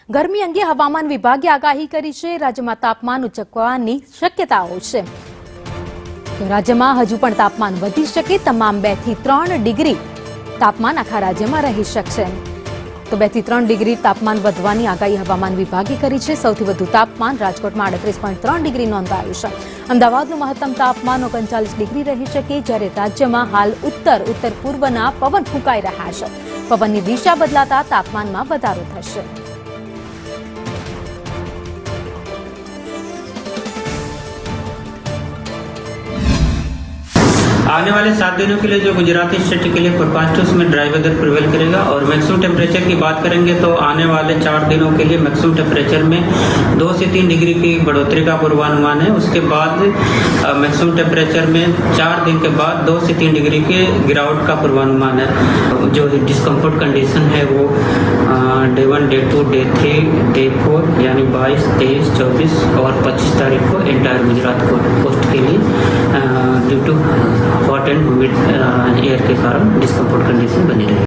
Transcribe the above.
ગરમી અંગે હવામાન વિભાગે આગાહી કરી છે। રાજ્યમાં તાપમાન ઉંચકવાની શક્યતાઓ છે। રાજ્યમાં હજુ પણ તાપમાન વધી શકે। તમામ 2 થી 3 ડિગ્રી તાપમાન આખા રાજ્યમાં રહી શકશે। તો 2 થી 3 ડિગ્રી તાપમાન વધવાની આગાહી હવામાન વિભાગે કરી છે। સૌથી વધુ તાપમાન રાજકોટમાં 38.3 ડિગ્રી નોંધાયું છે। અમદાવાદનું મહત્તમ તાપમાન 39 ડિગ્રી રહી શકે, જ્યારે રાજ્યમાં હાલ ઉત્તર પૂર્વના પવન ફૂંકાઈ રહ્યા છે। પવનની દિશા બદલાતા તાપમાનમાં વધારો થશે। आने वाले 7 दिनों के लिए जो गुजराती स्टेट के लिए फोरकास्ट है उसमें ड्राई वेदर प्रिवेल करेगा। और मैक्सिमम टेम्परेचर की बात करेंगे तो आने वाले 4 दिनों के लिए मैक्सिमम टेम्परेचर में 2 से 3 डिग्री की बढ़ोतरी का पूर्वानुमान है। उसके बाद मैक्सिमम टेम्परेचर में 4 दिन के बाद 2 से 3 डिग्री के गिरावट का पूर्वानुमान है। जो डिस्कम्फर्ट कंडीशन है वो डे 1, डे 2, डे 3, डे 4 यानी 22, 23, 24 और 25 तारीख को एंटायर गुजरात कोस्ट के लिए due to hot and humid air के कारण डिस्कम्फर्ट कंडीशन बनी रहेगी।